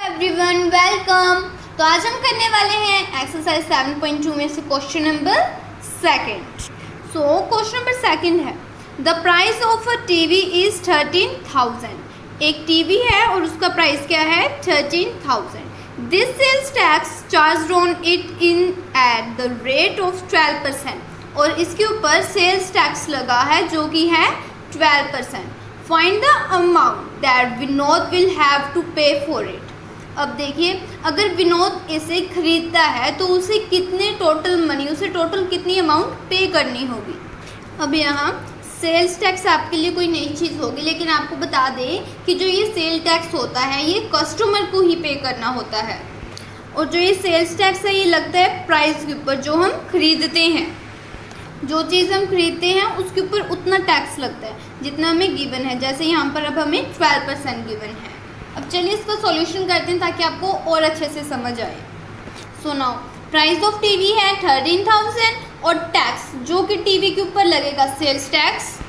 Everyone welcome. तो आज हम करने वाले हैं एक्सरसाइज 7.2 में से question number second. So question number second है the price of a TV is 13,000। एक टीवी है और उसका प्राइस क्या है 13,000। This sales tax charge on it in at the rate of 12%। और इसके ऊपर सेल्स टैक्स लगा है जो कि है 12%। Find the amount that Vinod will have to pay for it. अब देखिए, अगर विनोद इसे खरीदता है तो उसे कितने टोटल मनी, उसे टोटल कितनी अमाउंट पे करनी होगी। अब यहाँ सेल्स टैक्स आपके लिए कोई नई चीज़ होगी, लेकिन आपको बता दें कि जो ये सेल टैक्स होता है ये कस्टमर को ही पे करना होता है। और जो ये सेल्स टैक्स है ये लगता है प्राइस के ऊपर, जो हम खरीदते हैं, जो चीज़ हम खरीदते हैं उसके ऊपर उतना टैक्स लगता है जितना हमें गिवन है। जैसे यहाँ पर अब हमें 12% गिवन है। अब चलिए इसका सॉल्यूशन करते हैं ताकि आपको और अच्छे से समझ आए। So now price of TV है 13,000 और टैक्स जो कि टीवी के ऊपर लगेगा सेल्स टैक्स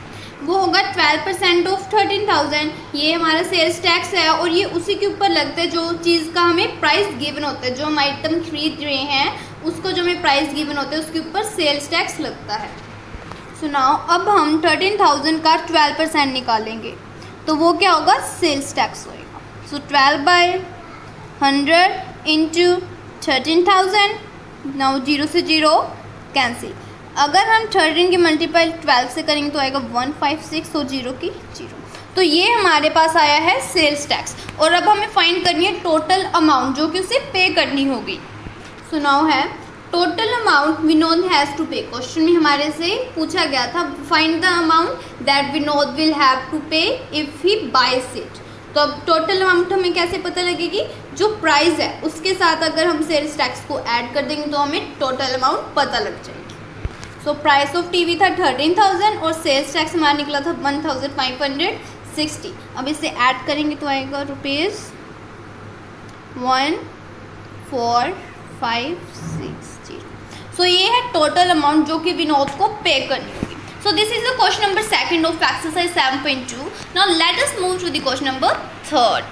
वो होगा 12% ऑफ 13,000। ये हमारा सेल्स टैक्स है और ये उसी के ऊपर लगता है जो चीज़ का हमें प्राइस गिवन होता है। जो हम आइटम खरीद रहे हैं उसको जो हमें प्राइस गिवन होता है उसके ऊपर सेल्स टैक्स लगता है। सो नाउ अब हम 13,000 का 12% निकालेंगे तो वो क्या होगा, सेल्स टैक्स होएगा। सो 12/100 इंटू 13,000। नाउ 0 से 0 कैंसिल। अगर हम 13 की मल्टीप्लाई 12 से करेंगे तो आएगा 156 और 0 की 0। तो ये हमारे पास आया है सेल्स टैक्स। और अब हमें फाइंड करनी है टोटल अमाउंट जो कि उसे पे करनी होगी। सो नाउ है total amount Vinod has to pay. Question में हमारे से पूछा गया था find the amount that Vinod will have to pay if he buys it. तो अब टोटल अमाउंट हमें कैसे पता लगेगी, जो प्राइस है उसके साथ अगर हम सेल्स टैक्स को ऐड कर देंगे तो हमें टोटल अमाउंट पता लग जाएगी। सो प्राइस ऑफ टीवी था 13,000 और सेल्स टैक्स हमारा निकला था 1,560। अब इसे ऐड करेंगे तो आएगा ₹1,4,560। सो ये है टोटल अमाउंट जो कि विनोद को पे करनी होगी। So this is the question number second of exercise 7.2. Now let us move to the question number third.